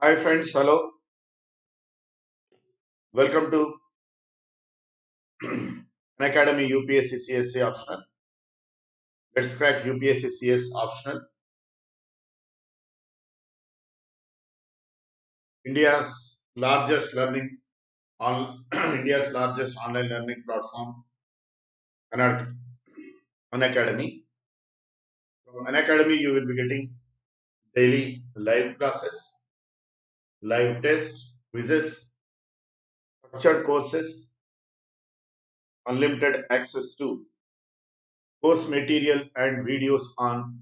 Hi friends, hello. Welcome to Unacademy UPSC CSE optional. Let's crack UPSC CS optional. India's largest learning on India's largest online learning platform, Unacademy. From Unacademy, you will be getting daily live classes, live tests, quizzes, structured courses, unlimited access to course material and videos on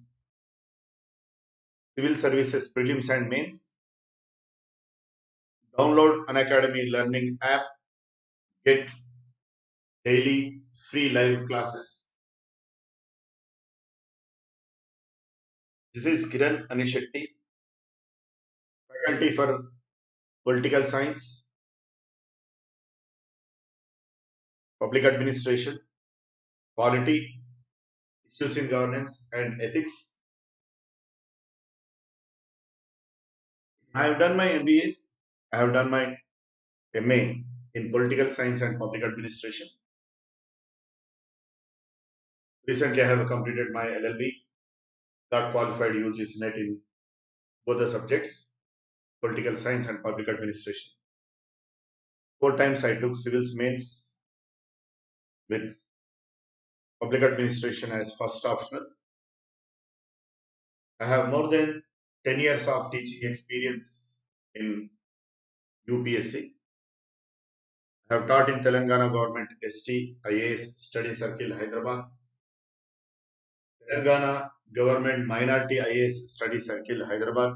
civil services prelims and mains. Download Unacademy learning app, get daily free live classes. This is Kiran Anishetti, faculty for political science, public administration, polity, issues in governance, and ethics. I have done my MBA. I have done my MA in political science and public administration. Recently, I have completed my LLB, got qualified UGC NET in both the subjects, political science and public administration. 4 times I took civils mains with public administration as first optional. I have more than 10 years of teaching experience in UPSC. I have taught in Telangana Government ST IAS Study Circle Hyderabad, Telangana Government Minority IAS Study Circle Hyderabad,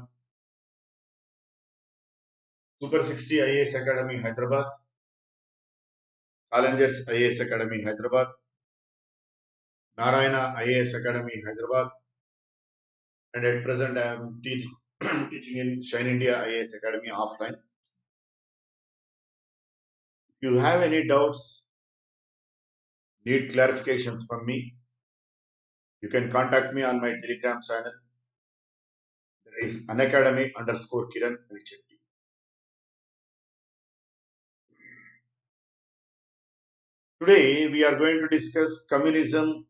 Super 60 IAS Academy Hyderabad, Challengers IAS Academy Hyderabad, Narayana IAS Academy Hyderabad, and at present I am teaching in Shine India IAS Academy offline. If you have any doubts, need clarifications from me, you can contact me on my Telegram channel. That is Unacademy_Kiran Anishetti. Today we are going to discuss communism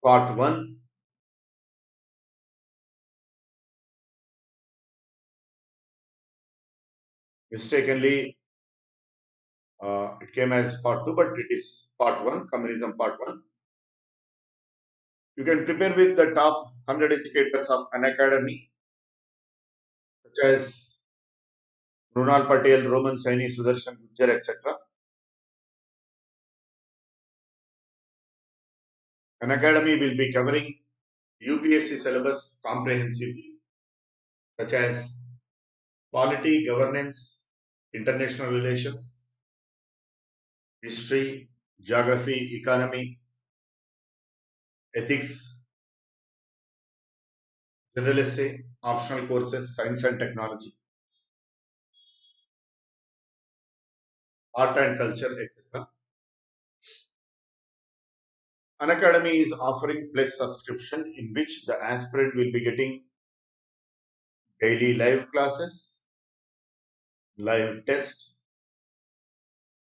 part 1. Mistakenly it came as part 2, but it is part 1, communism part 1. You can prepare with the top 100 educators of Unacademy, such as Runal Patel, Roman Saini, Sudarshan Gujjar, etc. Unacademy will be covering UPSC syllabus comprehensively, such as polity, governance, international relations, history, geography, economy, ethics, general essay, optional courses, science and technology, art and culture, etc. Unacademy is offering plus subscription in which the aspirant will be getting daily live classes, live test,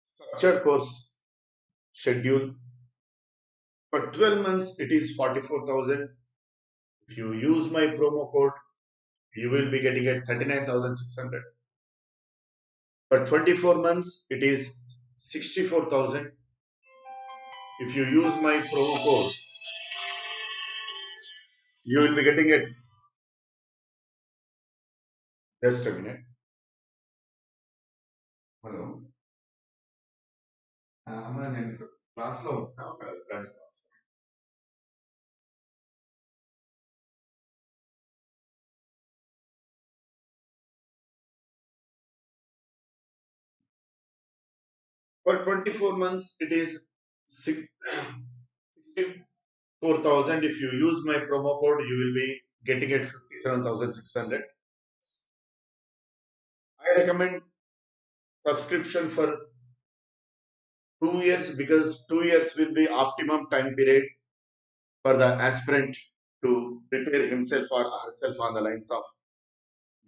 structured course schedule. For 12 months, it is 44,000. If you use my promo code, you will be getting it 39,600. For 24 months, it is 64,000. If you use my promo code, you will be getting it. Just a minute. Hello. అమ్మ నేను క్లాస్లో ఉంటా For 24 months, it is 64,000. If you use my promo code, you will be getting it 57,600. I recommend subscription for 2 years because 2 years will be optimum time period for the aspirant to prepare himself or herself on the lines of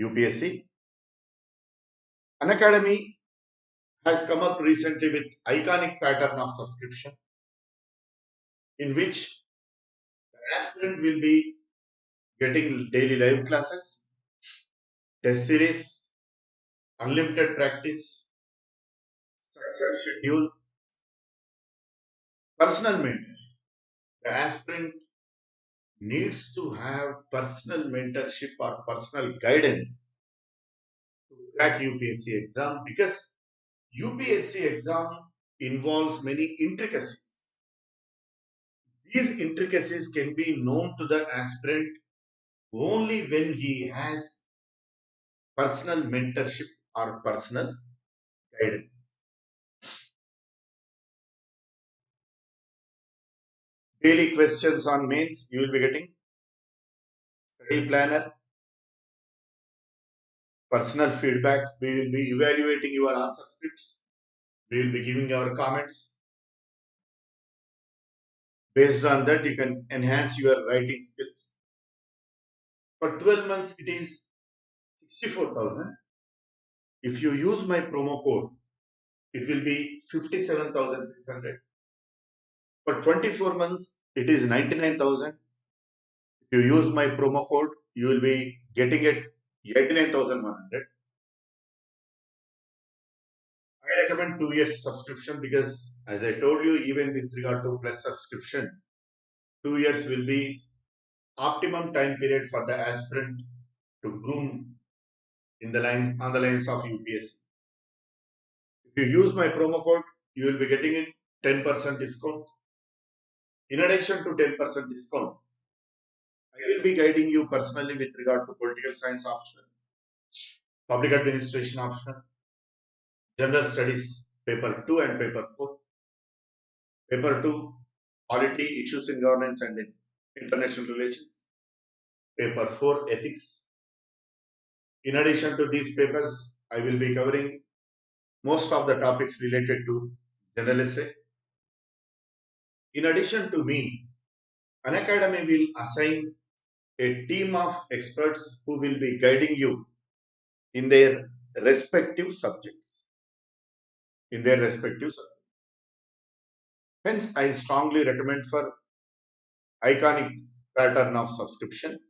UPSC. Unacademy has come up recently with iconic pattern of subscription in which the aspirant will be getting daily live classes, test series, unlimited practice, structured schedule, personal mentor. The aspirant needs to have personal mentorship or personal guidance to crack UPSC exam because UPSC exam involves many intricacies. These intricacies can be known to the aspirant only when he has personal mentorship or personal guidance. Daily questions on mains, you will be getting study planner, personal feedback. We will be evaluating your answer scripts. We will be giving our comments. Based on that, you can enhance your writing skills. For 12 months, it is 64,000. If you use my promo code, it will be 57,600. For 24 months, it is 99,000. If you use my promo code, you will be getting it 89,100. I recommend 2 years subscription because, as I told you, even with regard to plus subscription, 2 years will be optimum time period for the aspirant to groom in the line on the lines of UPSC. If you use my promo code, you will be getting it 10% discount. In addition to 10% discount, I will be guiding you personally with regard to political science optional, public administration optional, general studies paper 2 and paper 4. Paper 2, polity, issues in governance and in international relations. Paper 4, ethics. In addition to these papers, I will be covering most of the topics related to general essay. In addition to me, Unacademy will assign a team of experts who will be guiding you in their respective subjects. Hence, I strongly recommend for iconic pattern of subscription.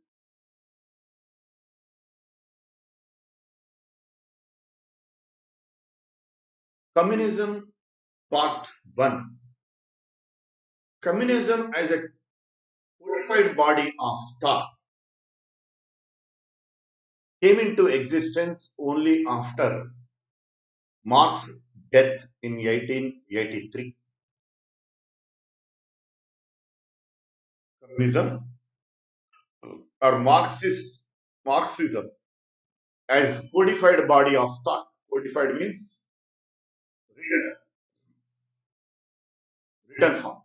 Communism Part 1. Communism as a codified body of thought came into existence only after Marx's death in 1883. Communism or Marxism as codified body of thought. Codified means written form.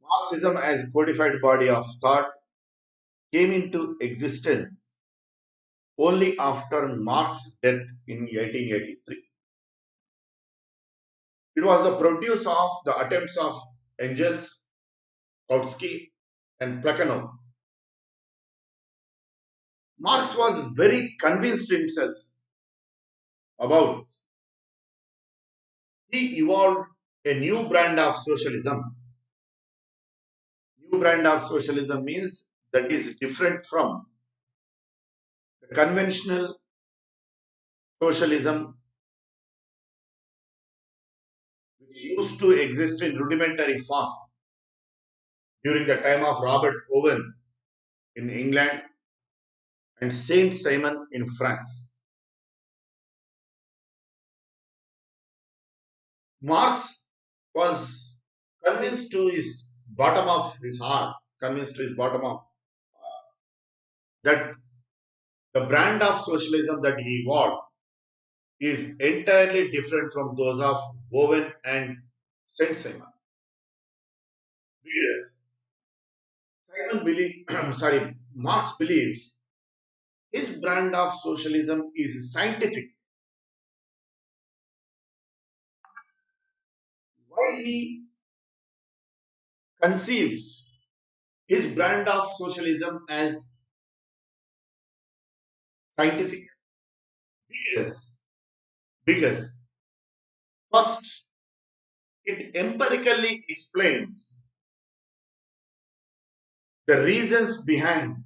Marxism as codified body of thought came into existence only after Marx's death in 1883. It was the produce of the attempts of Engels, Kautsky, and Plekhanov. Marx was very convinced himself about. He evolved a new brand of socialism. New brand of socialism means that is different from the conventional socialism which used to exist in rudimentary form during the time of Robert Owen in England and Saint Simon in France. Marx was convinced to his bottom of his heart, convinced to his bottom of that the brand of socialism that he evolved is entirely different from those of Owen and Saint Simon. Yes. Marx believes his brand of socialism is scientific. Why he conceives his brand of socialism as scientific? Because, because first, it empirically explains the reasons behind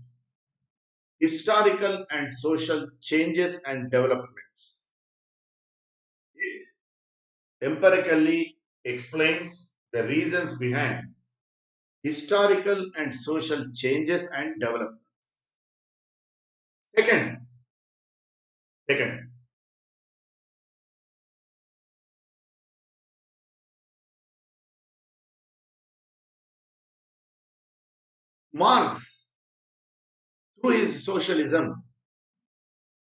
historical and social changes and developments. It empirically explains the reasons behind historical and social changes and developments. Second, second, Marx, through his socialism,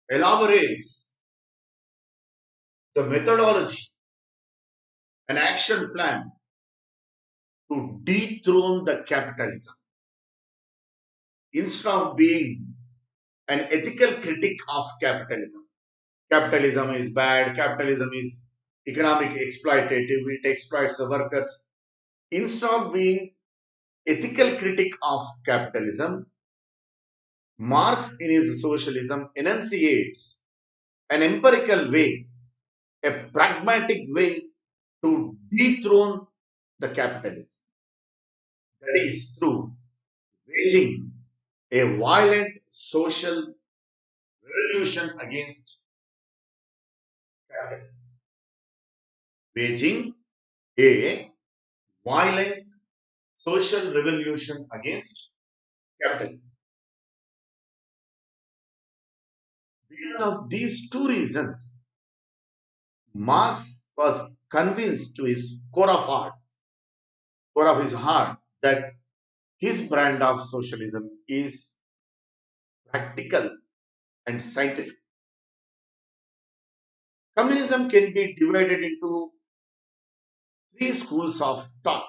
elaborates the methodology and action plan to dethrone the capitalism. Instead of being an ethical critic of capitalism, capitalism is bad, capitalism is economic exploitative, it exploits the workers. Instead of being ethical critic of capitalism, Marx in his socialism enunciates an empirical way, a pragmatic way to dethrone the capitalism. That is through waging a violent social revolution against capitalism. Waging a violent social revolution against capitalism. Because of these two reasons, Marx was convinced to his core of his heart, that his brand of socialism is practical and scientific. Communism can be divided into three schools of thought.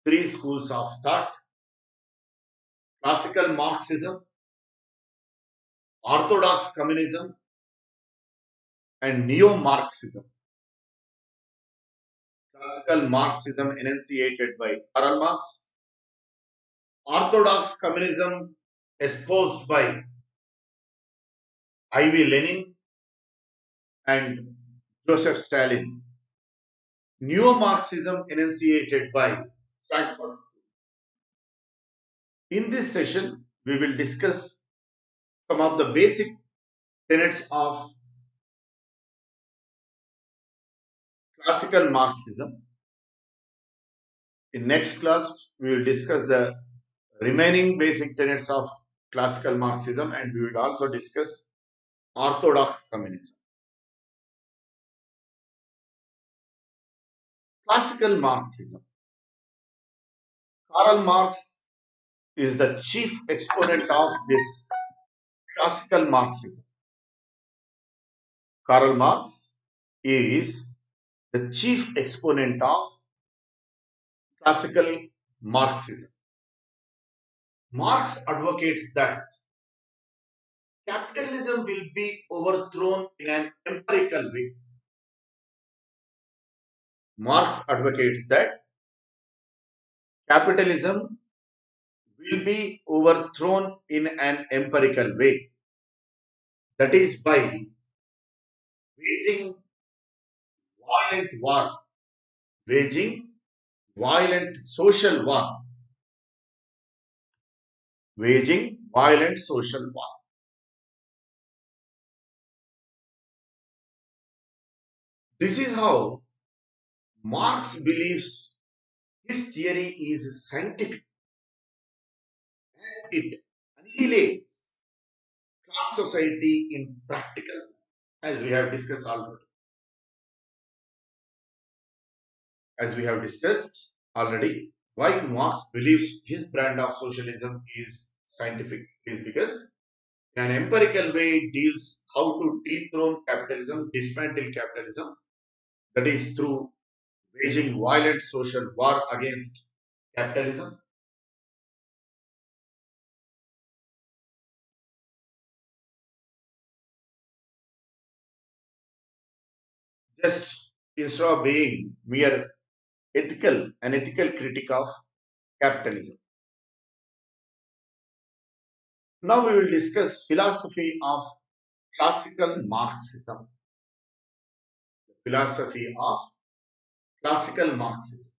Three schools of thought: classical Marxism, orthodox communism, and neo Marxism. Classical Marxism enunciated by Karl Marx, orthodox communism espoused by I.V. Lenin and Joseph Stalin, neo Marxism enunciated by Frankfurt. In this session, we will discuss some of the basic tenets of classical Marxism. In next class, we will discuss the remaining basic tenets of classical Marxism, and we will also discuss orthodox communism. Classical Marxism. Karl Marx is the chief exponent of this classical Marxism. Karl Marx is the chief exponent of classical Marxism. Marx advocates that capitalism will be overthrown in an empirical way. Marx advocates that capitalism will be overthrown in an empirical way. That is by waging violent war, waging violent social war, waging violent social war. This is how Marx believes his theory is scientific, as it annihilates class society in practical, as we have discussed already. As we have discussed already, why Marx believes his brand of socialism is scientific is because in an empirical way it deals how to dethrone capitalism, dismantle capitalism, that is through waging violent social war against capitalism. Just instead of being mere an ethical critic of capitalism. Now we will discuss philosophy of classical Marxism. Philosophy of classical Marxism.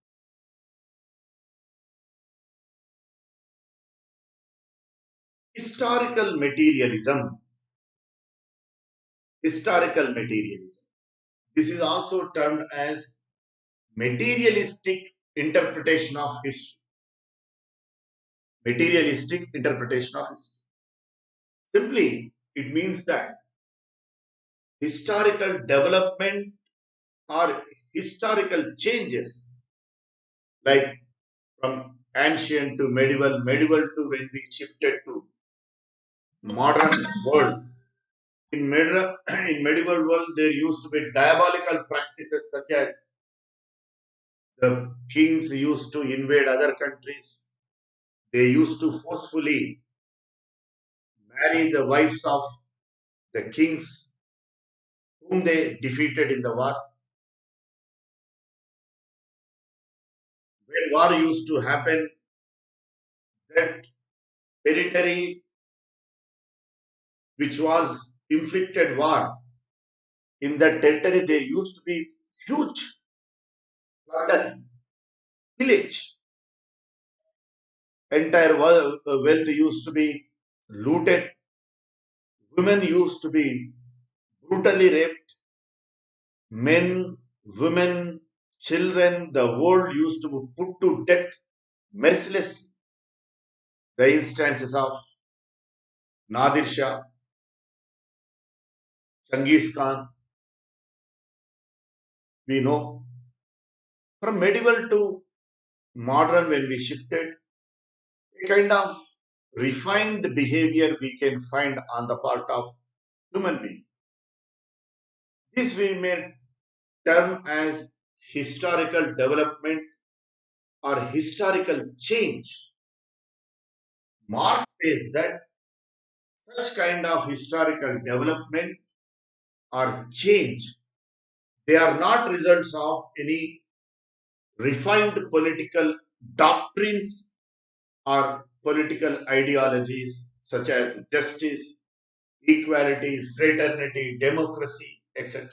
Historical materialism. Historical materialism. This is also termed as materialistic interpretation of history. Materialistic interpretation of history. Simply, it means that historical development or historical changes, like from ancient to medieval, medieval to when we shifted to modern world. In medieval world, there used to be diabolical practices such as the kings used to invade other countries. They used to forcefully marry the wives of the kings whom they defeated in the war. When war used to happen, that territory which was inflicted war, in that territory there used to be huge plunder, pillage. Entire wealth used to be looted. Women used to be brutally raped. Men, women, children, the world used to be put to death mercilessly. The instances of Nadir Shah, Genghis Khan, we know. From medieval to modern, when we shifted, a kind of refined behavior we can find on the part of human being. This we may term as historical development or historical change. Marx says that such kind of historical development or change, they are not results of any refined political doctrines or political ideologies such as justice, equality, fraternity, democracy, etc.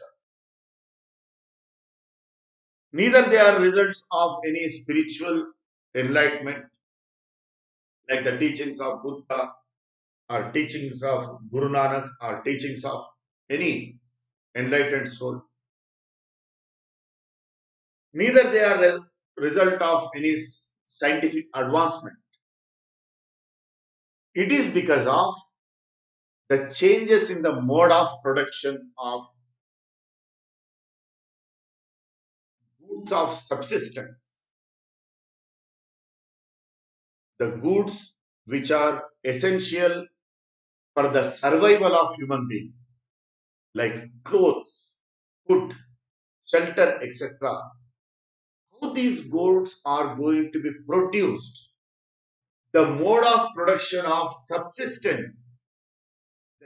Neither they are results of any spiritual enlightenment like the teachings of Buddha or teachings of Guru Nanak or teachings of any enlightened soul. Neither they are a result of any scientific advancement. It is because of the changes in the mode of production of goods of subsistence, the goods which are essential for the survival of human being, like clothes, food, shelter, etc. How these goods are going to be produced, the mode of production of subsistence,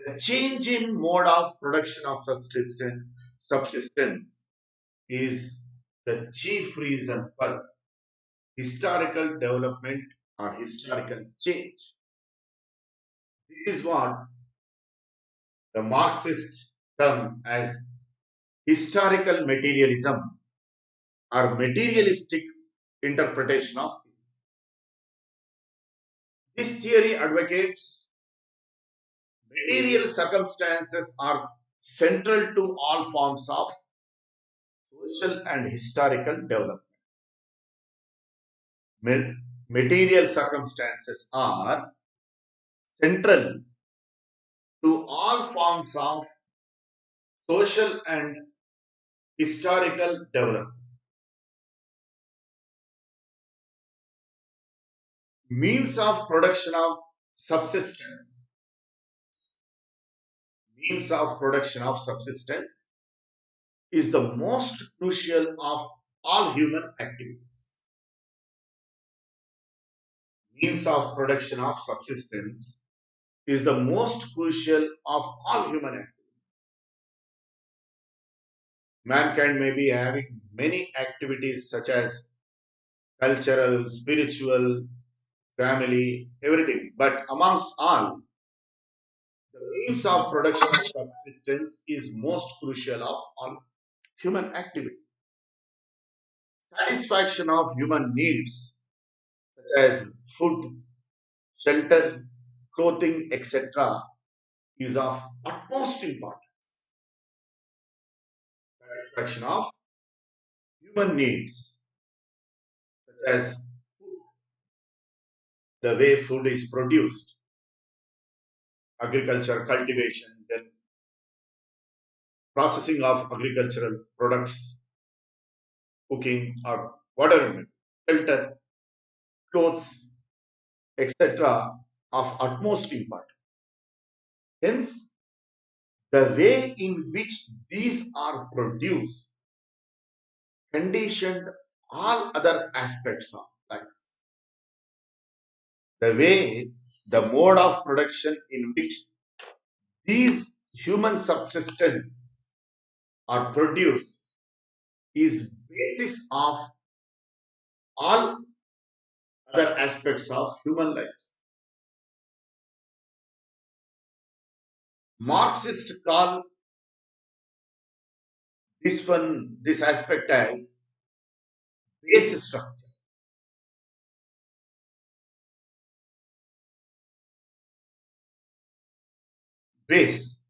the change in mode of production of subsistence is the chief reason for historical development or historical change. This is what the Marxists term as historical materialism or materialistic interpretation of this theory advocates material circumstances are central to all forms of social and historical development. Material circumstances are central to all forms of social and historical development. Means of production of subsistence. Means of production of subsistence is the most crucial of all human activities. Means of production of subsistence is the most crucial of all human activities. Mankind may be having many activities such as cultural, spiritual, family, everything. But amongst all, the means of production of subsistence is most crucial of all human activity. Satisfaction of human needs such as food, shelter, clothing, etc. is of utmost importance. Satisfaction of human needs such as food, the way food is produced, agriculture, cultivation, then processing of agricultural products, cooking or whatever, shelter, clothes, etc. of utmost importance. Hence, the way in which these are produced conditioned all other aspects of life. The way, the mode of production in which these human subsistence are produced is basis of all other aspects of human life. Marxists call this aspect as base structure. Base,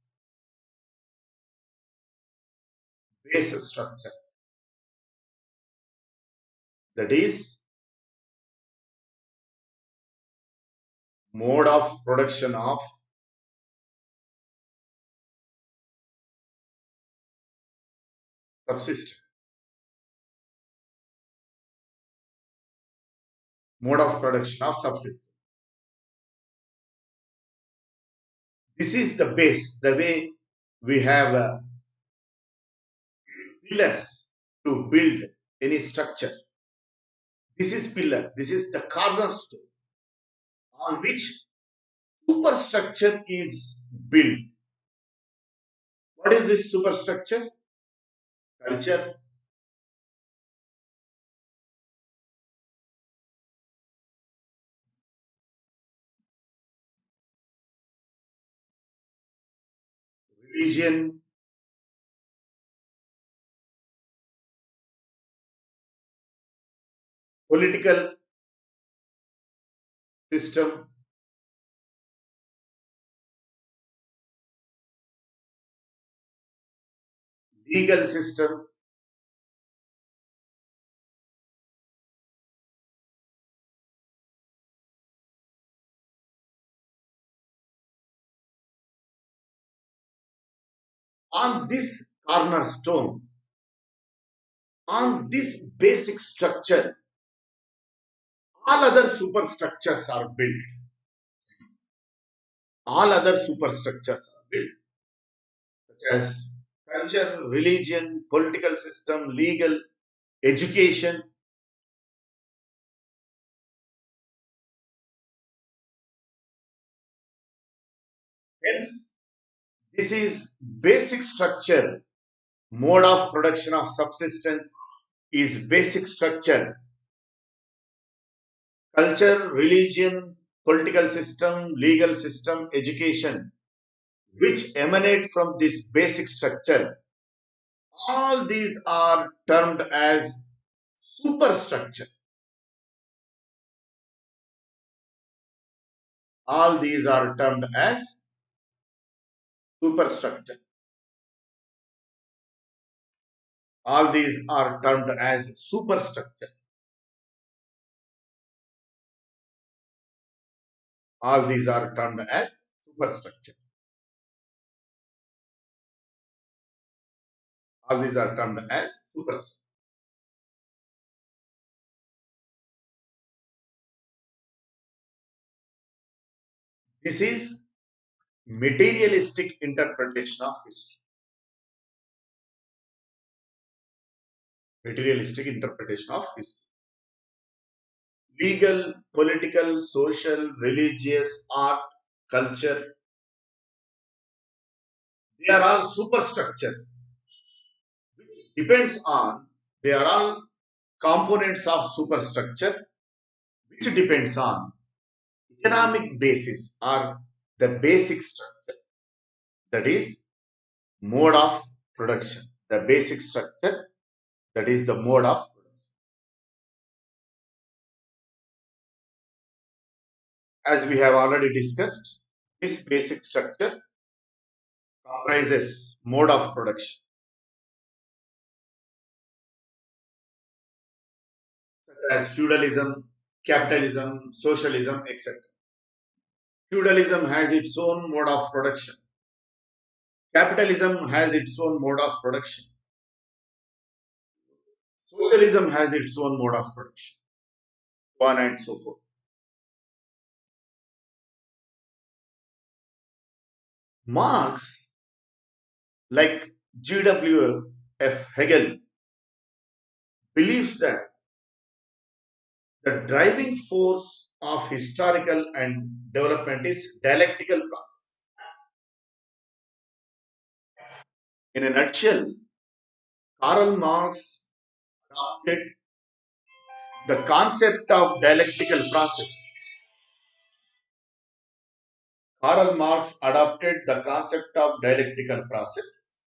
base structure. That is mode of production of subsistence. Mode of production of subsistence. This is the base, the way we have pillars to build any structure. This is pillar, this is the cornerstone on which superstructure is built. What is this superstructure? Culture, religion, political system, legal system. On this cornerstone, on this basic structure, all other superstructures are built. All other superstructures are built, such as culture, religion, political system, legal, education. Hence, this is basic structure. Mode of production of subsistence is basic structure culture, religion, political system, legal system, education, which emanate from this basic structure, all these are termed as superstructure. All these are termed as superstructure. All these are termed as superstructure. All these are termed as superstructure. All these are termed as superstructure. This is materialistic interpretation of history. Materialistic interpretation of history. Legal, political, social, religious, art, culture, they are all superstructure, which depends on, they are all components of superstructure, which depends on economic basis or the basic structure, that is mode of production. The basic structure, that is the mode of production. As we have already discussed, this basic structure comprises mode of production, such as feudalism, capitalism, socialism, etc. Feudalism has its own mode of production. Capitalism has its own mode of production. Socialism has its own mode of production, so on and so forth. Marx, like G.W.F. Hegel, believes that the driving force of historical and development is dialectical process. In a nutshell, Karl Marx adopted the concept of dialectical process. Karl Marx adopted the concept of dialectical process.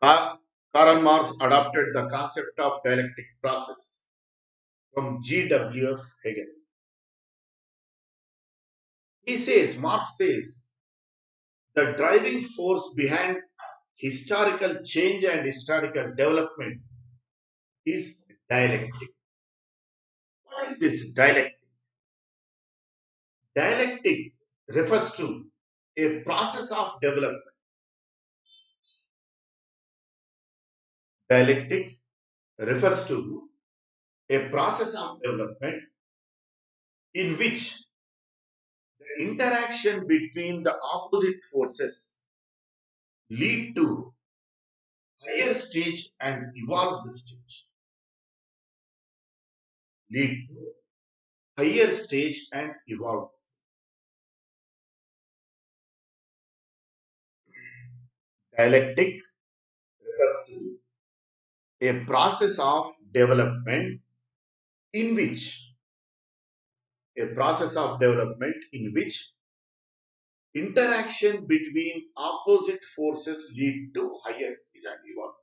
Karl Marx adopted the concept of dialectic process from G.W.F. Hegel. Marx says, the driving force behind historical change and historical development is dialectic. What is this dialectic? Dialectic refers to a process of development. Dialectic refers to a process of development in which the interaction between the opposite forces lead to higher stage and evolved stage. Lead to higher stage and evolved. Dialectic refers to a process of development in which interaction between opposite forces lead to higher stage and evolve.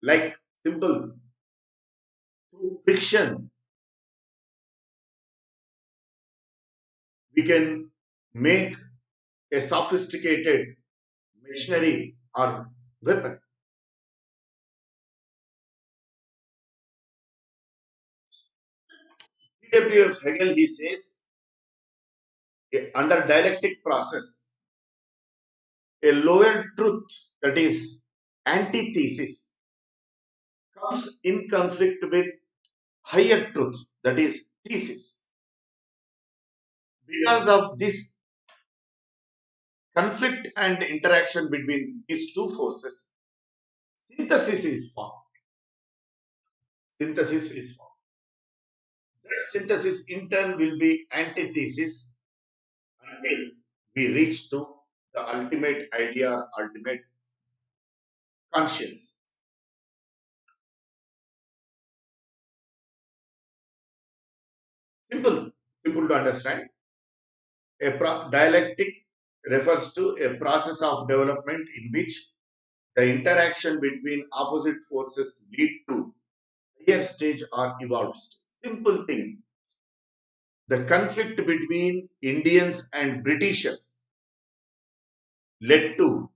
Like simple, through friction, we can make a sophisticated machinery or weapon. W.F. Hegel, he says, under dialectic process, a lower truth, that is antithesis, comes in conflict with higher truth, that is thesis. Because of this conflict and interaction between these two forces, synthesis is formed. Synthesis is formed. That synthesis in turn will be antithesis until we reach to the ultimate idea, ultimate consciousness. Simple, simple to understand. Dialectic refers to a process of development in which the interaction between opposite forces lead to higher stage or evolved stage. Simple thing. The conflict between Indians and Britishers led to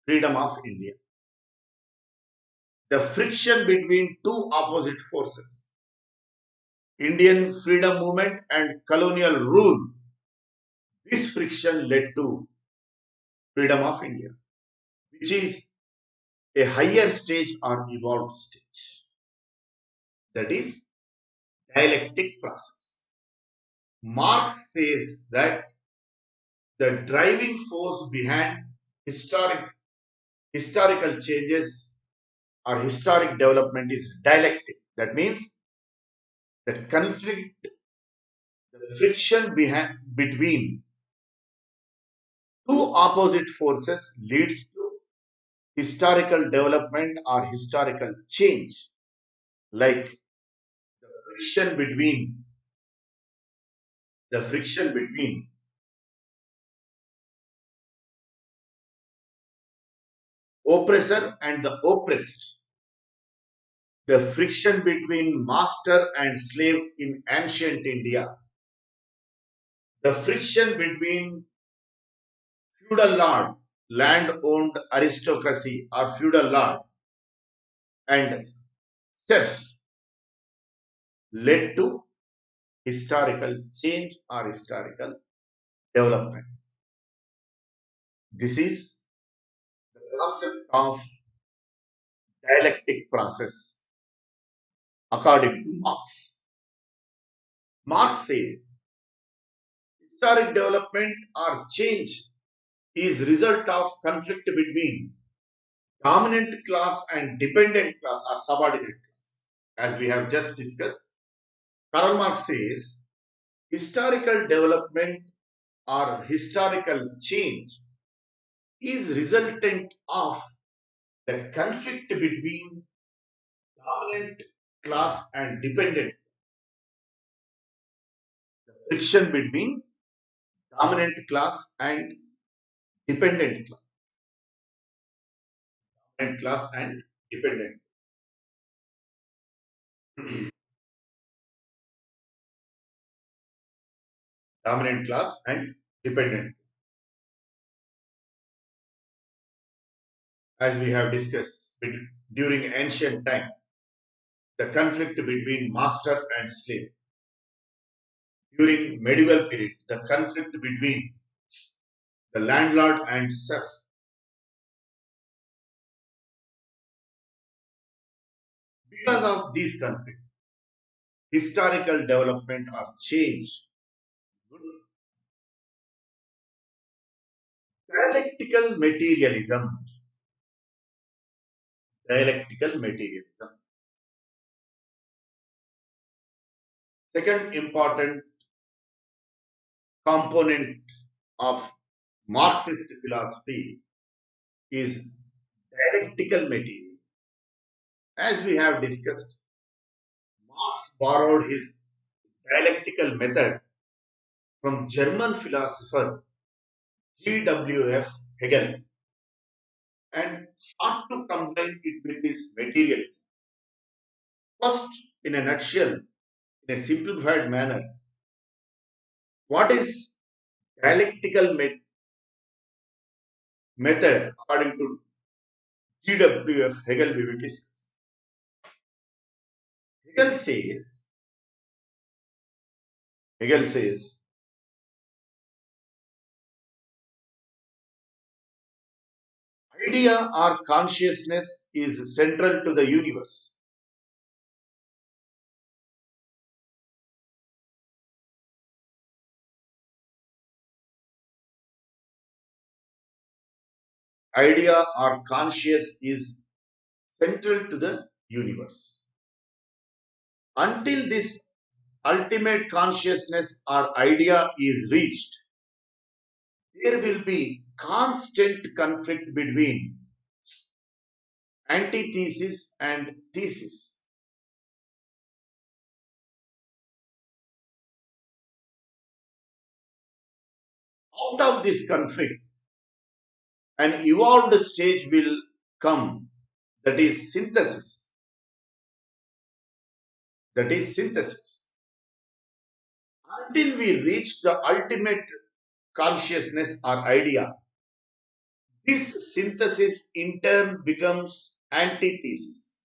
freedom of India. The friction between two opposite forces, Indian freedom movement and colonial rule, this friction led to freedom of India, which is a higher stage or evolved stage. That is dialectic process. Marx says that the driving force behind historical changes or historic development is dialectic. That means the conflict, the friction between two opposite forces leads to historical development or historical change, like friction between the friction between oppressor and the oppressed, the friction between master and slave in ancient India, the friction between feudal lord, land owned aristocracy or feudal lord, and serfs led to historical change or historical development. This is the concept of dialectic process according to Marx. Marx says historic development or change is result of conflict between dominant class and dependent class or subordinate class. As we have just discussed, Karl Marx says historical development or historical change is resultant of the conflict between dominant class and dependent, friction between dominant class and dependent class, and class and dependent, dominant class and dependent. As we have discussed during ancient time, the conflict between master and slave. During medieval period, the conflict between the landlord and serf. Because of these conflicts, historical development or change, dialectical materialism, dialectical materialism. Second important component of Marxist philosophy is dialectical material. As we have discussed, Marx borrowed his dialectical method from German philosopher G.W.F. Hegel and sought to combine it with his materialism. First, in a nutshell, in a simplified manner, what is dialectical method according to G.W.F. Hegel we will discuss. Hegel says, Hegel says, idea or consciousness is central to the universe. Idea or conscious is central to the universe. Until this ultimate consciousness or idea is reached, there will be constant conflict between antithesis and thesis. Out of this conflict, an evolved stage will come, that is synthesis. That is synthesis. Until we reach the ultimate consciousness or idea, this synthesis in turn becomes antithesis.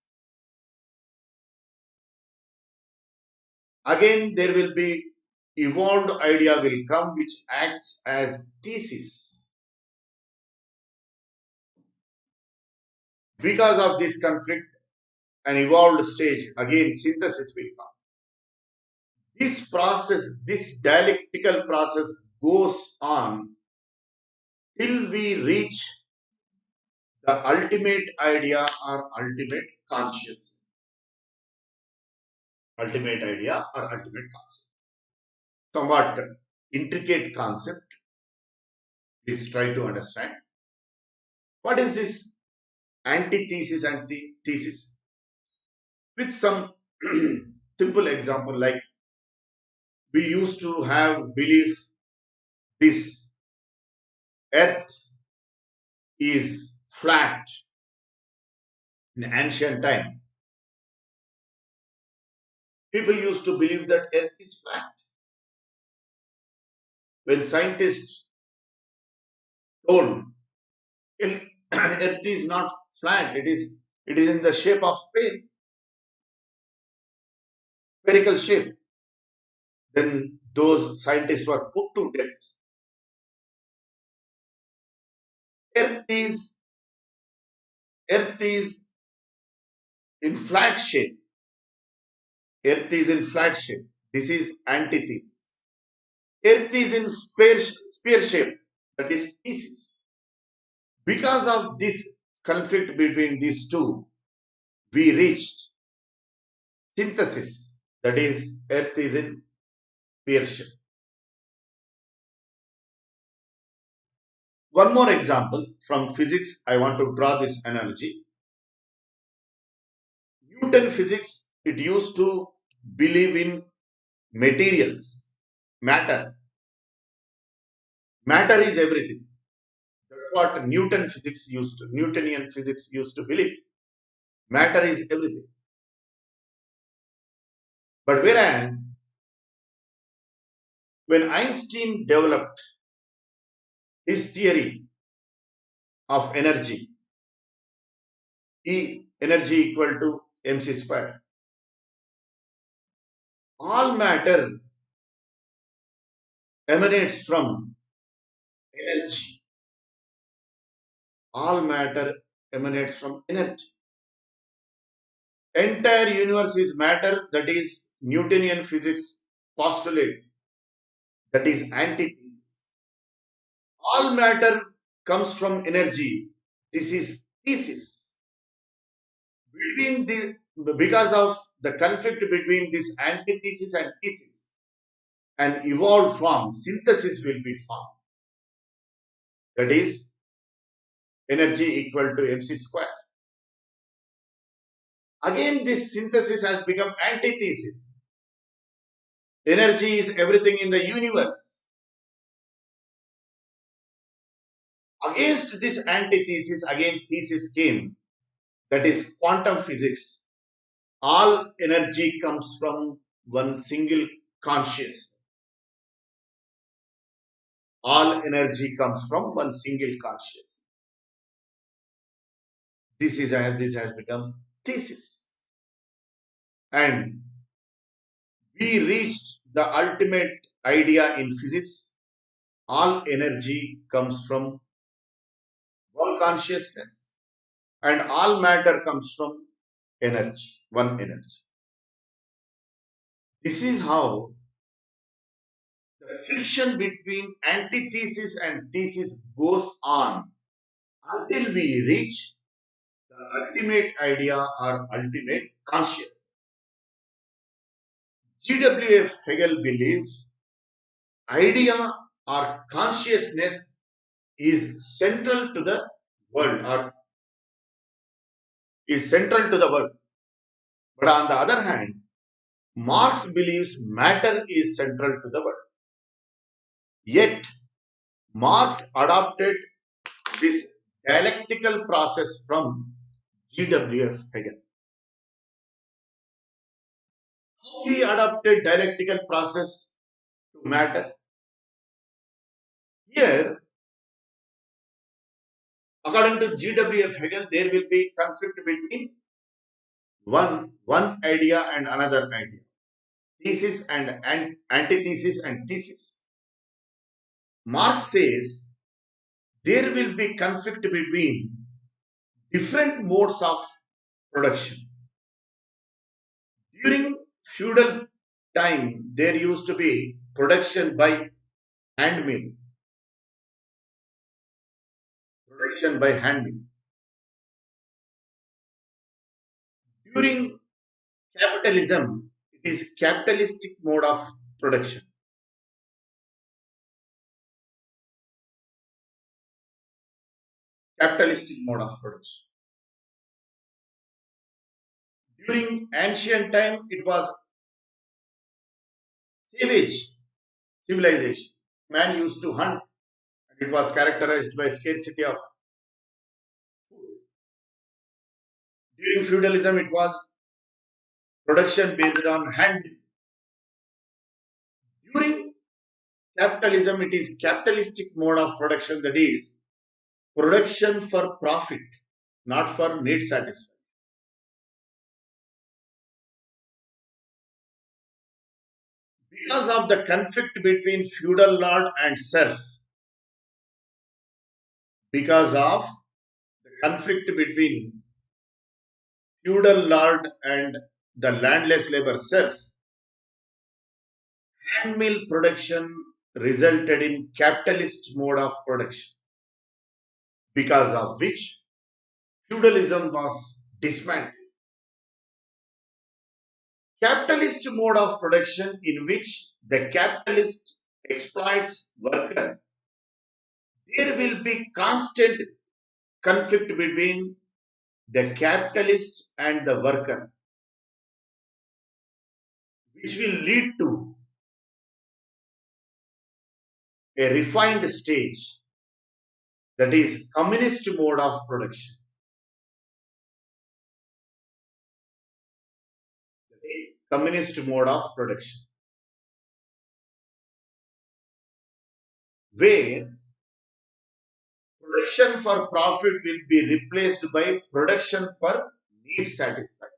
Again, there will be evolved idea will come which acts as thesis. Because of this conflict, an evolved stage, again synthesis will come. This process, this dialectical process goes on till we reach the ultimate idea or ultimate consciousness. Ultimate idea or ultimate consciousness. Somewhat intricate concept. Please try to understand. What is this antithesis and thesis? With some simple example, like we used to have belief this earth is flat in ancient time. People used to believe that earth is flat. When scientists told earth is not flat, it is in the shape of spherical shape, then those scientists were put to death. Earth is in flat shape. Earth is in flat shape. This is antithesis. Earth is in sphere shape. That is thesis. Because of this conflict between these two, we reached synthesis. That is, Earth is in sphere shape. One more example from physics. I want to draw this analogy. Newton physics, it used to believe in materials, matter. Matter is everything. That's what Newtonian physics used to believe. Matter is everything. But whereas when Einstein developed his theory of energy, E energy equal to mc square, all matter emanates from energy. All matter emanates from energy. Entire universe is matter, that is Newtonian physics postulate, that is antithesis. All matter comes from energy. This is thesis. Because of the conflict between this antithesis and thesis, an evolved form, synthesis will be formed. That is energy equal to mc square. Again, this synthesis has become antithesis. Energy is everything in the universe. Against this antithesis, again thesis came, that is quantum physics. All energy comes from one single consciousness. All energy comes from one single consciousness. This has become thesis. And we reached the ultimate idea in physics. All energy comes from one consciousness, and all matter comes from energy, one energy. This is how the friction between antithesis and thesis goes on until we reach the ultimate idea or ultimate consciousness. GWF Hegel believes idea or consciousness is central to the world, or is central to the world. But on the other hand, Marx believes matter is central to the world. Yet, Marx adopted this dialectical process from G.W.F. Hegel. How he adopted dialectical process to matter? Here, according to G.W.F. Hegel, there will be conflict between one idea and another idea, thesis and antithesis and thesis. Marx says there will be conflict between different modes of production. During feudal time, there used to be production by handmill. Production by handmill. During capitalism, it is capitalistic mode of production. Capitalistic mode of production. During ancient time, it was savage civilization. Man used to hunt, and it was characterized by scarcity of food. During feudalism, it was production based on hand. During capitalism, it is capitalistic mode of production, that is production for profit, not for need satisfaction. Because of the conflict between feudal lord and serf, because of the conflict between feudal lord and the landless labor serf, handmill production resulted in capitalist mode of production, because of which feudalism was dismantled. Capitalist mode of production in which the capitalist exploits worker, there will be constant conflict between the capitalist and the worker, which will lead to a refined stage, that is communist mode of production. That is communist mode of production, where production for profit will be replaced by production for need satisfaction.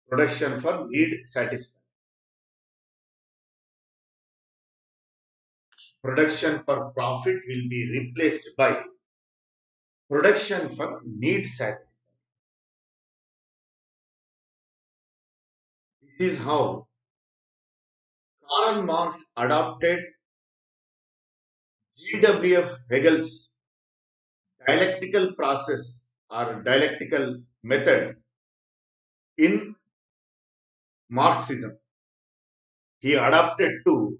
Production for need satisfaction. Production for profit will be replaced by production for need satisfaction. This is how Karl Marx adopted G.W.F. Hegel's dialectical process or dialectical method in Marxism. He adopted to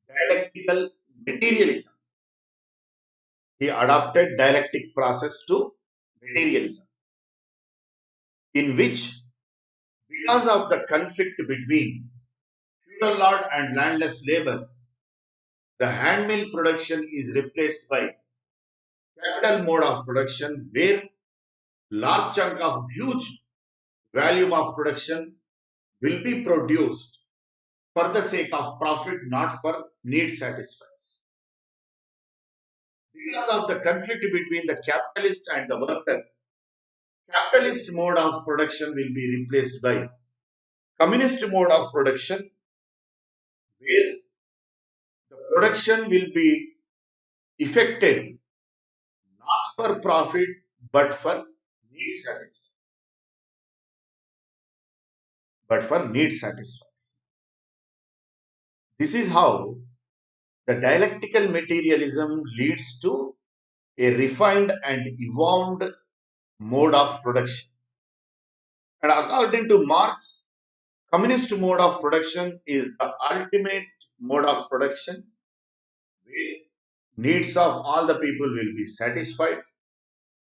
dialectical materialism. He adopted dialectic process to materialism, in which, because of the conflict between feudal lord and landless labor, the handmill production is replaced by capital mode of production, where large chunk of huge volume of production will be produced for the sake of profit, not for need satisfaction. Because of the conflict between the capitalist and the worker, capitalist mode of production will be replaced by communist mode of production, where the production will be effected not for profit but for need satisfaction. This is how the dialectical materialism leads to a refined and evolved mode of production. And according to Marx, communist mode of production is the ultimate mode of production, where needs of all the people will be satisfied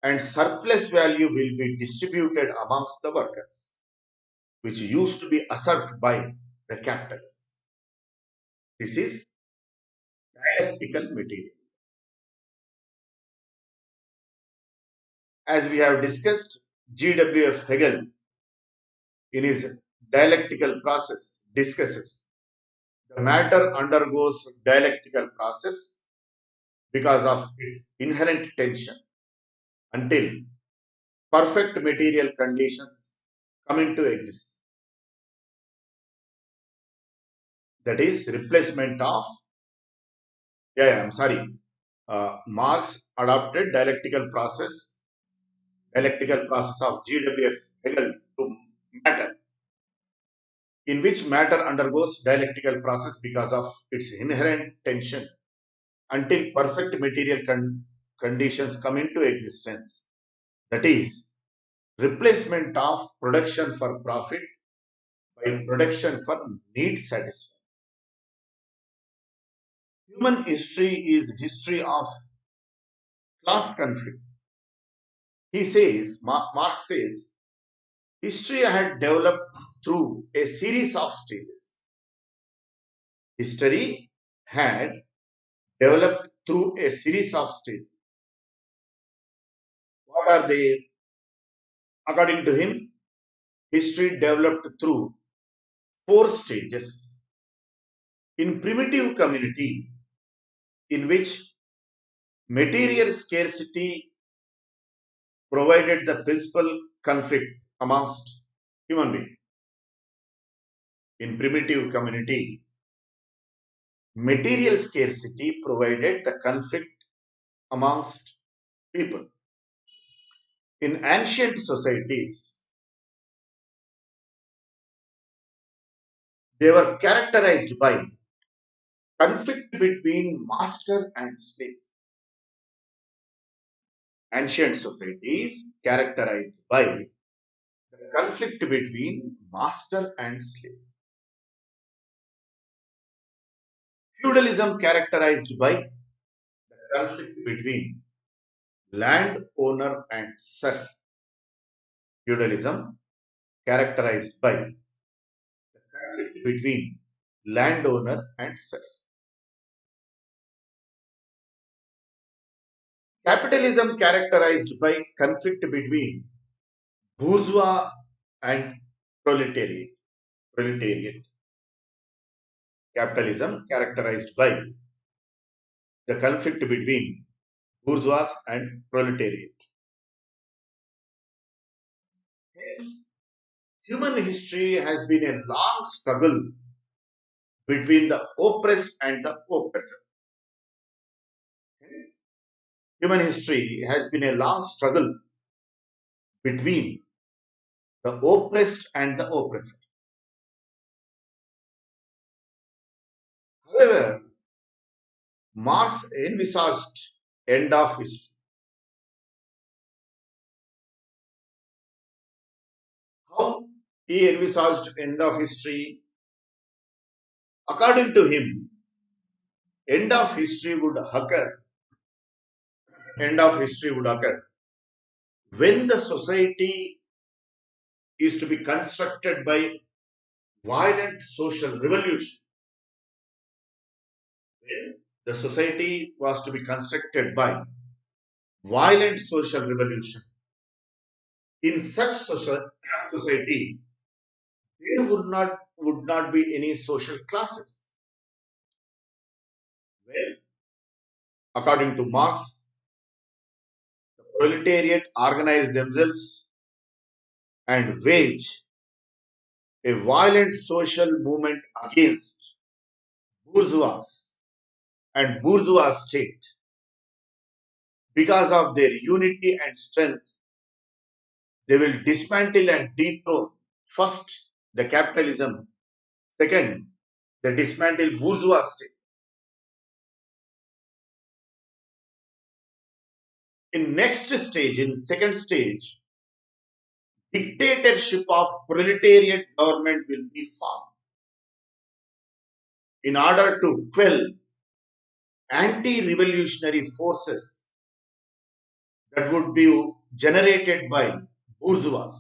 and surplus value will be distributed amongst the workers, which used to be usurped by the capitalists. This is dialectical material. As we have discussed, G.W.F. Hegel in his dialectical process discusses the matter undergoes dialectical process because of its inherent tension until perfect material conditions come into existence. That is replacement of, I'm sorry, Marx adopted dialectical process of G.W.F. Hegel to matter, in which matter undergoes dialectical process because of its inherent tension until perfect material conditions come into existence. That is, replacement of production for profit by production for need satisfaction. Human history is history of class conflict. He says, Marx says, history had developed through a series of stages. History had developed through a series of stages. What are they? According to him, history developed through four stages. In primitive community, in which material scarcity provided the principal conflict amongst human beings. In primitive community, material scarcity provided the conflict amongst people. In ancient societies, they were characterized by conflict between master and slave. Ancient societies characterized by the conflict between master and slave. Feudalism characterized by the conflict between landowner and serf. Feudalism characterized by the conflict between landowner and serf. Capitalism characterized by conflict between bourgeois and proletariat. Capitalism characterized by the conflict between bourgeois and proletariat. Hence, human history has been a long struggle between the oppressed and the oppressor. Hence, human history has been a long struggle between the oppressed and the oppressor. However, Marx envisaged end of history. How he envisaged end of history? According to him, end of history would occur. End of history would occur when the society is to be constructed by violent social revolution. When the society was to be constructed by violent social revolution. In such society, there would not be any social classes. Well, according to Marx, the proletariat organized themselves and wage a violent social movement against bourgeois and bourgeois state. Because of their unity and strength, they will dismantle and dethrone first the capitalism, second the dismantle bourgeois state. In second stage, dictatorship of proletariat government will be formed in order to quell anti-revolutionary forces that would be generated by bourgeois,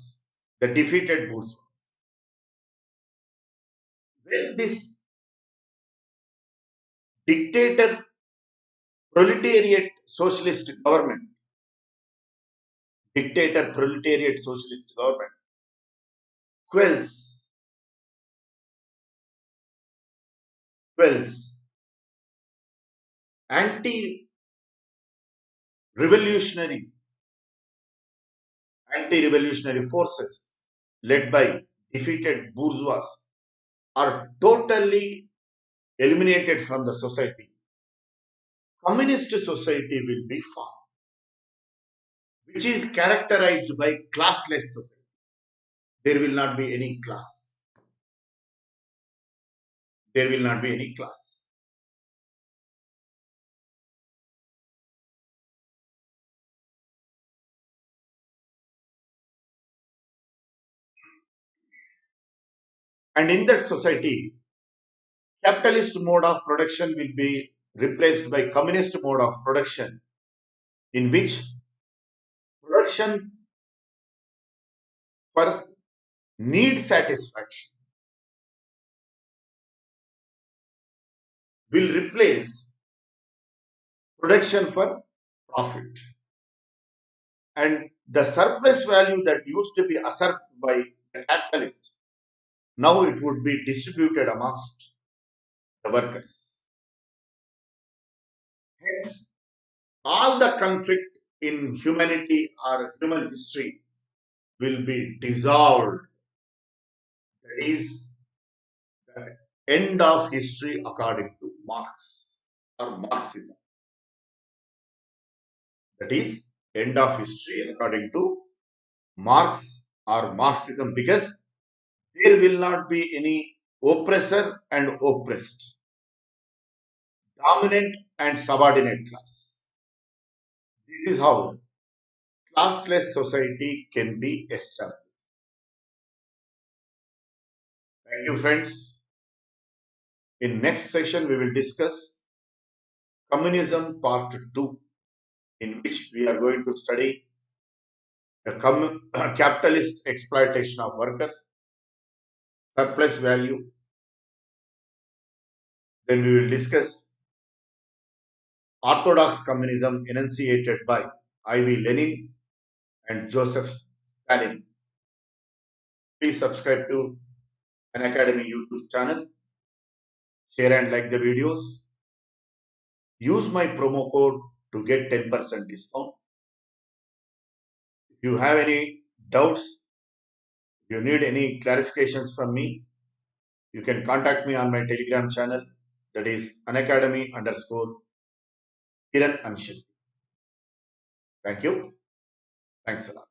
the defeated bourgeois. When this dictator proletariat socialist government, dictator proletariat socialist government quells, quells anti-revolutionary, anti-revolutionary forces led by defeated bourgeois are totally eliminated from the society, communist society will be formed, which is characterized by classless society. There will not be any class. There will not be any class. And in that society, capitalist mode of production will be replaced by communist mode of production, in which production for need satisfaction will replace production for profit. And the surplus value that used to be usurped by the capitalist, now it would be distributed amongst the workers. Hence, all the conflict in humanity or human history will be dissolved. That is the end of history according to Marx or Marxism. That is end of history according to Marx or Marxism, because there will not be any oppressor and oppressed, dominant and subordinate class. This is how classless society can be established. Thank you, friends. In next session, we will discuss Communism Part 2, in which we are going to study the capitalist exploitation of workers, surplus value. Then we will discuss orthodox communism enunciated by I.V. Lenin and Joseph Stalin. Please subscribe to Unacademy YouTube channel, share and like the videos. Use my promo code to get 10% discount. If you have any doubts, if you need any clarifications from me, you can contact me on my Telegram channel, that is Unacademy_Kiran Anishetti. Thank you. Thanks a lot.